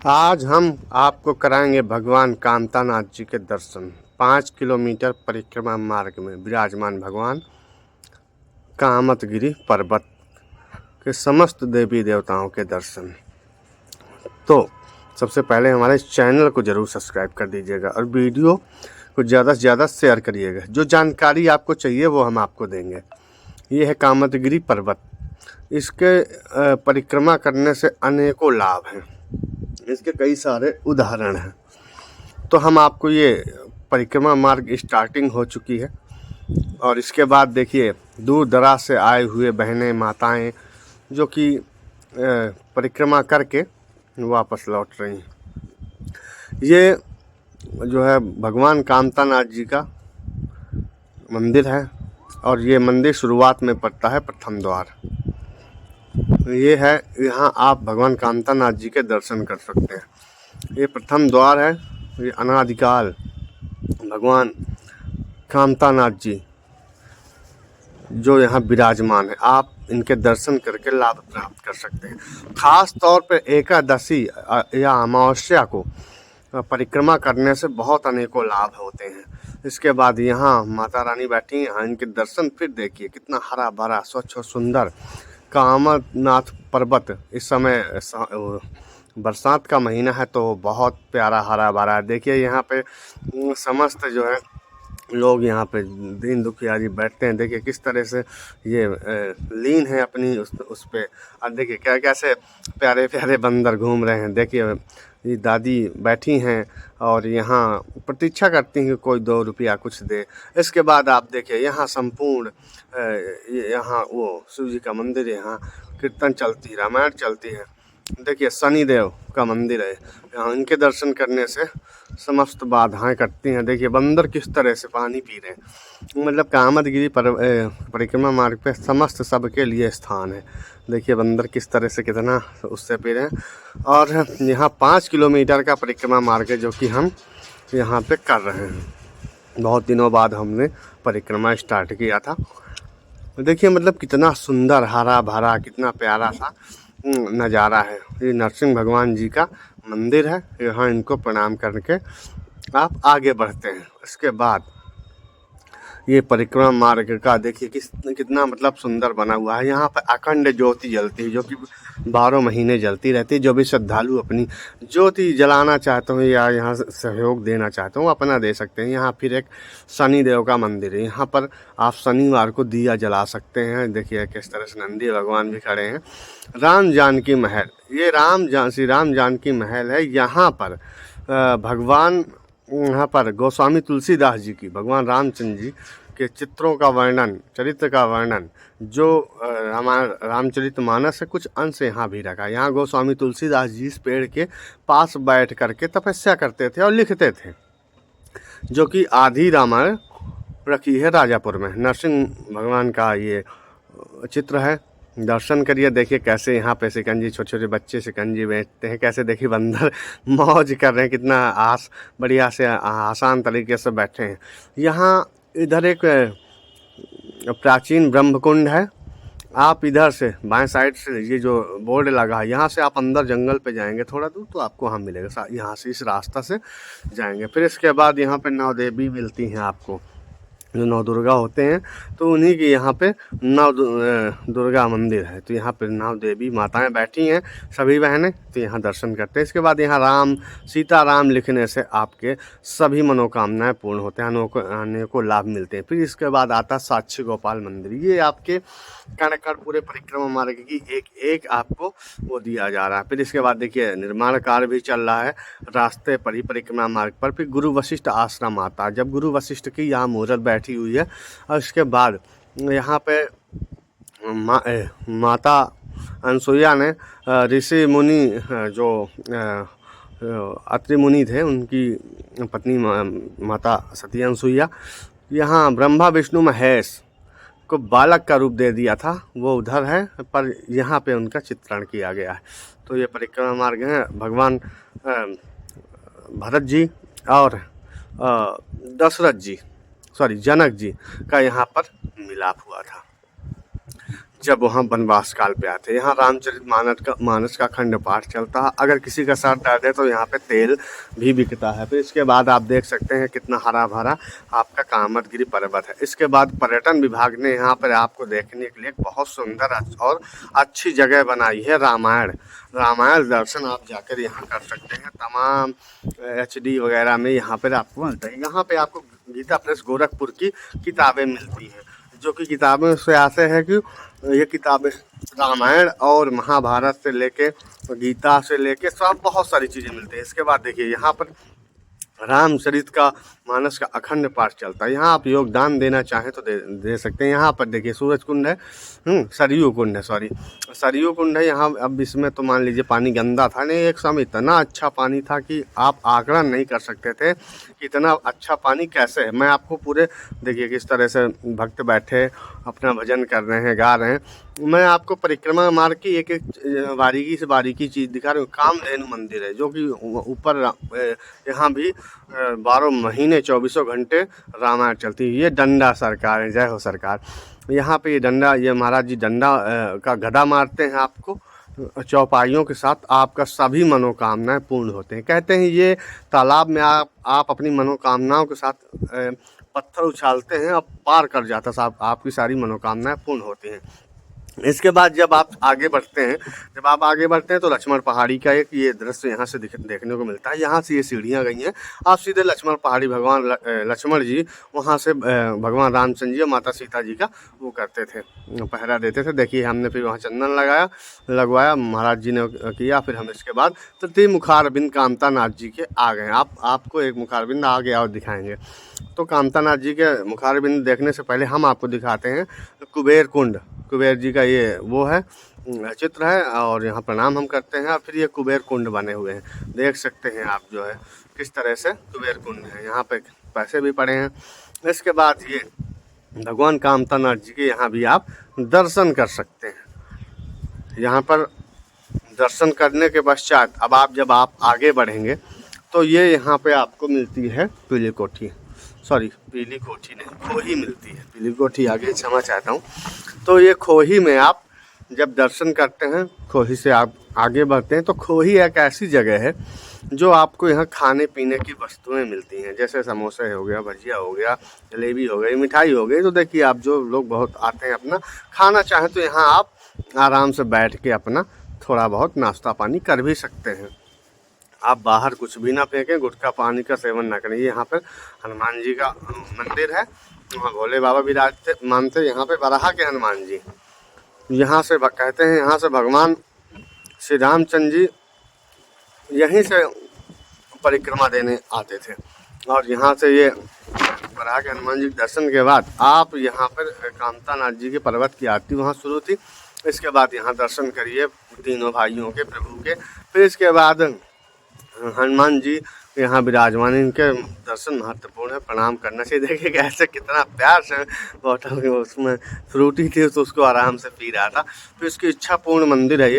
आज हम आपको कराएंगे भगवान कामतानाथ जी के दर्शन। 5 किलोमीटर परिक्रमा मार्ग में विराजमान भगवान कामतगिरी पर्वत के समस्त देवी देवताओं के दर्शन। तो सबसे पहले हमारे चैनल को जरूर सब्सक्राइब कर दीजिएगा और वीडियो को ज़्यादा से ज़्यादा शेयर करिएगा। जो जानकारी आपको चाहिए वो हम आपको देंगे। ये है कामतगिरी पर्वत। इसके परिक्रमा करने से अनेकों लाभ हैं। इसके कई सारे उदाहरण हैं। तो हम आपको ये परिक्रमा मार्ग स्टार्टिंग हो चुकी है और इसके बाद देखिए दूर दराज से आए हुए बहनें माताएं जो कि परिक्रमा करके वापस लौट रही हैं। ये जो है भगवान कामतानाथ जी का मंदिर है और ये मंदिर शुरुआत में पड़ता है प्रथम द्वार। ये है, यहाँ आप भगवान कामतानाथ जी के दर्शन कर सकते हैं। ये प्रथम द्वार है। ये अनादिकाल भगवान कामतानाथ जी जो यहाँ विराजमान है, आप इनके दर्शन करके लाभ प्राप्त कर सकते हैं। खास तौर पर एकादशी या अमावस्या को परिक्रमा करने से बहुत अनेकों लाभ होते हैं। इसके बाद यहाँ माता रानी बैठी हैं, इनके दर्शन फिर देखिए कितना हरा भरा स्वच्छ और सुंदर कामतनाथ पर्वत। इस समय बरसात का महीना है तो बहुत प्यारा हरा भरा। देखिए यहाँ पे समस्त जो है लोग यहाँ पे दीन दुखियारी बैठते हैं। देखिए किस तरह से ये लीन है अपनी उस पे। और देखिए क्या कैसे प्यारे प्यारे बंदर घूम रहे हैं। देखिए ये दादी बैठी हैं और यहाँ प्रतीक्षा करती हैं कि कोई 2 रुपया कुछ दे। इसके बाद आप देखिए यहाँ संपूर्ण यहाँ वो शिव जी का मंदिर है। यहाँ कीर्तन चलती है, रामायण चलती है। देखिए शनिदेव का मंदिर है, यहाँ इनके दर्शन करने से समस्त बाधाएं कटती हैं। देखिए बंदर किस तरह से पानी पी रहे हैं। मतलब कामतगिरी परिक्रमा मार्ग पे समस्त सबके लिए स्थान है। देखिए बंदर किस तरह से कितना उससे पी रहे हैं। और यहाँ 5 किलोमीटर का परिक्रमा मार्ग है जो कि हम यहाँ पे कर रहे हैं। बहुत दिनों बाद हमने परिक्रमा स्टार्ट किया था। देखिए मतलब कितना सुंदर हरा भरा कितना प्यारा सा नज़ारा है। ये नरसिंह भगवान जी का मंदिर है। यहाँ इनको प्रणाम करके आप आगे बढ़ते हैं। इसके बाद ये परिक्रमा मार्ग का देखिए कितना मतलब सुंदर बना हुआ है। यहाँ पर अखंड ज्योति जलती है जो कि 12 महीने जलती रहती है। जो भी श्रद्धालु अपनी ज्योति जलाना चाहते हो या यहाँ सहयोग देना चाहते हो अपना दे सकते हैं। यहाँ फिर एक शनिदेव का मंदिर है, यहाँ पर आप शनिवार को दिया जला सकते हैं। देखिए किस तरह से नंदी भगवान भी खड़े हैं। राम जानकी महल, ये श्री राम जानकी महल है। यहाँ पर भगवान यहाँ पर गोस्वामी तुलसीदास जी की भगवान रामचंद्र जी के चित्रों का वर्णन, चरित्र का वर्णन जो रामचरितमानस से कुछ अंश यहाँ भी रखा। यहाँ गोस्वामी तुलसीदास जी इस पेड़ के पास बैठ करके तपस्या करते थे और लिखते थे, जो कि आधी रामायण रखी है राजापुर में। नरसिंह भगवान का ये चित्र है। दर्शन करिए। देखिए कैसे यहाँ पे शिकंजी, छोटे छोटे बच्चे शिकंजी बेचते हैं। कैसे देखिए बंदर मौज कर रहे हैं, कितना बढ़िया से आसान तरीके से बैठे हैं। यहाँ इधर एक प्राचीन ब्रह्मकुंड है। आप इधर से बाएं साइड से ये जो बोर्ड लगा है यहाँ से आप अंदर जंगल पे जाएंगे थोड़ा दूर तो आपको वहाँ मिलेगा। यहाँ से इस रास्ता से जाएंगे। फिर इसके बाद यहाँ पे नौ देवी मिलती हैं आपको, जो 9 दुर्गा होते हैं। तो उन्हीं के यहाँ पे 9 दुर्गा मंदिर है। तो यहाँ पे 9 देवी माताएं बैठी हैं, सभी बहनें। तो यहाँ दर्शन करते हैं। इसके बाद यहाँ राम सीता राम लिखने से आपके सभी मनोकामनाएं पूर्ण होते हैं, अनेकों लाभ मिलते हैं। फिर इसके बाद आता है साक्षी गोपाल मंदिर। ये आपके कण पूरे परिक्रमा मार्ग की एक आपको वो दिया जा रहा है। फिर इसके बाद देखिए निर्माण कार्य भी चल रहा है रास्ते पर ही परिक्रमा मार्ग पर। फिर गुरु वशिष्ठ आश्रम आता है, जब गुरु वशिष्ठ की यहाँ मूर्त बैठी हुई है। और इसके बाद यहाँ पे माता अनसुईया ने ऋषि मुनि जो अत्रि मुनि थे उनकी पत्नी माता सती अनसुईया, यहाँ ब्रह्मा विष्णु महेश को बालक का रूप दे दिया था, वो उधर है। पर यहाँ पे उनका चित्रण किया गया है। तो ये परिक्रमा मार्ग है। भगवान भरत जी और जनक जी का यहाँ पर मिलाप हुआ था। जब वहाँ वनवास काल पे आते हैं। यहाँ रामचरितमानस का खंड पाठ चलता है। अगर किसी का सर दर्द है तो यहाँ पे तेल भी बिकता है। फिर इसके बाद आप देख सकते हैं कितना हरा भरा आपका कामतगिरी पर्वत है। इसके बाद पर्यटन विभाग ने यहाँ पर आपको देखने के लिए बहुत सुंदर और अच्छी जगह बनाई है। रामायण दर्शन आप जाकर यहाँ कर सकते हैं। तमाम HD वगैरह में यहाँ पर आपको मिलता है। यहाँ पे आपको गीता प्रेस गोरखपुर की किताबें मिलती हैं, जो कि किताबें से आते हैं कि ये किताबें रामायण और महाभारत से लेके गीता से लेके सब बहुत सारी चीज़ें मिलती हैं। इसके बाद देखिए यहाँ पर रामचरित का मानस का अखंड पाठ चलता है। यहाँ आप योगदान देना चाहें तो दे सकते हैं। यहाँ पर देखिए सूरज कुंड है, सरयू कुंड है, सरयू कुंड है। यहाँ अब इसमें तो मान लीजिए पानी गंदा था नहीं, एक समय इतना अच्छा पानी था कि आप आकलन नहीं कर सकते थे कि इतना अच्छा पानी कैसे है। मैं आपको पूरे देखिए किस तरह से भक्त बैठे अपना भजन कर रहे हैं, गा रहे हैं। मैं आपको परिक्रमा मार्ग की एक बारीकी से बारीकी चीज़ दिखा रहा हूँ। कामधेनु मंदिर है जो कि ऊपर यहाँ भी 12 महीने 24 घंटे रामायण चलती है। ये डंडा सरकार है, जय हो सरकार। यहाँ पे ये डंडा, ये महाराज जी डंडा का गदा मारते हैं आपको चौपाइयों के साथ, आपका सभी मनोकामनाएं पूर्ण होते हैं। कहते हैं ये तालाब में आप अपनी मनोकामनाओं के साथ पत्थर उछालते हैं, अब पार कर जाता है, आपकी सारी मनोकामनाएं पूर्ण होती हैं। इसके बाद जब आप आगे बढ़ते हैं तो लक्ष्मण पहाड़ी का एक ये दृश्य यहाँ से देखने को मिलता है। यहाँ से ये सीढ़ियाँ गई हैं, आप सीधे लक्ष्मण पहाड़ी भगवान लक्ष्मण जी वहाँ से भगवान रामचंद्र जी और माता सीता जी का वो करते थे, पहरा देते थे। देखिए हमने फिर वहाँ चंदन लगवाया महाराज जी ने किया। फिर हम इसके बाद तृतीय मुखारबिंद कामतानाथ जी के आ गए। आपको एक मुखारबिंद आगे और दिखाएंगे। तो कामतानाथ जी के मुखारबिंद देखने से पहले हम आपको दिखाते हैं कुबेर कुंड। कुबेर जी का ये वो है चित्र है और यहाँ प्रणाम हम करते हैं। और फिर ये कुबेर कुंड बने हुए हैं, देख सकते हैं आप जो है किस तरह से कुबेर कुंड है। यहाँ पे पैसे भी पड़े हैं। इसके बाद ये भगवान कामतानाथ जी के यहाँ भी आप दर्शन कर सकते हैं। यहाँ पर दर्शन करने के पश्चात अब जब आप आगे बढ़ेंगे तो ये यहाँ पे आपको मिलती है पीली कोठी नहीं, खोही मिलती है। पीली कोठी आगे क्षमा चाहता हूँ। तो ये खोही में आप जब दर्शन करते हैं, खोही से आप आगे बढ़ते हैं तो खोही एक ऐसी जगह है जो आपको यहाँ खाने पीने की वस्तुएं मिलती हैं, जैसे समोसे हो गया, भजिया हो गया, जलेबी हो गई, मिठाई हो गई। तो देखिए आप जो लोग बहुत आते हैं अपना खाना चाहें तो यहाँ आप आराम से बैठ के अपना थोड़ा बहुत नाश्ता पानी कर भी सकते हैं। आप बाहर कुछ भी ना फेंकें, गुटखा पानी का सेवन ना करें। यहाँ पर हनुमान जी का मंदिर है, वहाँ भोले बाबा विराजते मानते। यहाँ पे बराहा के हनुमान जी यहाँ से कहते हैं, यहाँ से भगवान श्री रामचंद्र जी यहीं से परिक्रमा देने आते थे। और यहाँ से ये बराहा के हनुमान जी के दर्शन के बाद आप यहाँ पर कामतानाथ जी के पर्वत की आरती वहाँ शुरू थी। इसके बाद यहाँ दर्शन करिए तीनों भाइयों के, प्रभु के। फिर इसके बाद हनुमान जी यहाँ विराजमान, इनके दर्शन महत्वपूर्ण है, प्रणाम करना चाहिए। देखिए कैसे कितना प्यार से बॉटल में उसमें फ्रूटी थी तो उसको आराम से पी रहा था। फिर इसकी इच्छा पूर्ण मंदिर है।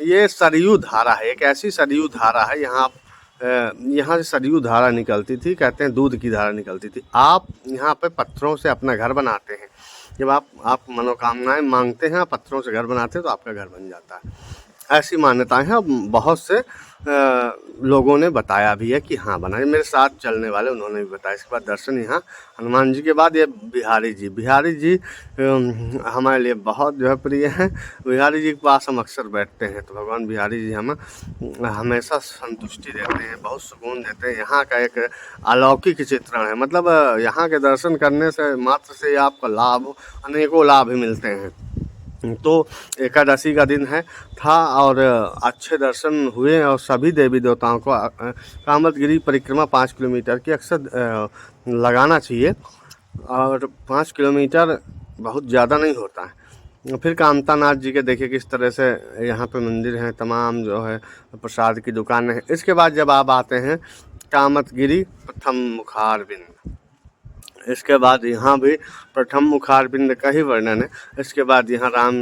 ये सरयू धारा है, एक ऐसी सरयू धारा है यहाँ से सरयू धारा निकलती थी, कहते हैं दूध की धारा निकलती थी। आप यहाँ पे पत्थरों से अपना घर बनाते हैं, जब आप मनोकामनाएं मांगते हैं, पत्थरों से घर बनाते हैं तो आपका घर बन जाता है। ऐसी मान्यताएं हैं। बहुत से लोगों ने बताया भी है कि हाँ बनाए, मेरे साथ चलने वाले उन्होंने भी बताया। इसके बाद दर्शन यहाँ हनुमान जी के बाद ये बिहारी जी हमारे लिए बहुत जो है प्रिय हैं। बिहारी जी के पास हम अक्सर बैठते हैं तो भगवान बिहारी जी हमें हमेशा संतुष्टि देते हैं, बहुत सुकून देते हैं। यहाँ का एक अलौकिक चित्रण है, मतलब यहाँ के दर्शन करने से मात्र से आपको अनेकों लाभ मिलते हैं। तो एकादशी का दिन था और अच्छे दर्शन हुए और सभी देवी देवताओं को कामतगिरी परिक्रमा 5 किलोमीटर की अक्सर लगाना चाहिए। और 5 किलोमीटर बहुत ज़्यादा नहीं होता है। फिर कामतानाथ जी के देखिए किस तरह से यहाँ पे मंदिर हैं, तमाम जो है प्रसाद की दुकानें हैं। इसके बाद जब आप आते हैं कामतगिरी प्रथम मुखारबिंद, इसके बाद यहाँ भी प्रथम मुखारबिंद का ही वर्णन है। इसके बाद यहाँ राम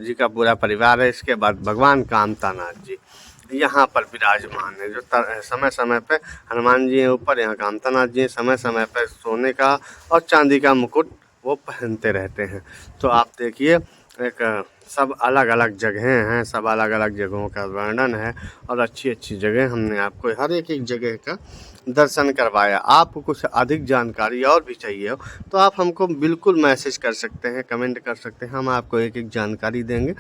जी का पूरा परिवार है। इसके बाद भगवान कामतानाथ जी यहाँ पर विराजमान है, जो समय समय पे हनुमान जी हैं ऊपर, यहाँ कामतानाथ जी समय समय पे सोने का और चांदी का मुकुट वो पहनते रहते हैं। तो आप देखिए एक सब अलग अलग जगहें हैं, सब अलग अलग जगहों का वर्णन है और अच्छी अच्छी जगह हमने आपको हर एक जगह का दर्शन करवाया। आपको कुछ अधिक जानकारी और भी चाहिए हो तो आप हमको बिल्कुल मैसेज कर सकते हैं, कमेंट कर सकते हैं, हम आपको एक एक जानकारी देंगे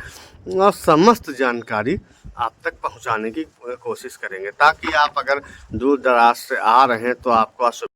और समस्त जानकारी आप तक पहुंचाने की कोशिश करेंगे, ताकि आप अगर दूर दराज से आ रहे हैं तो आपको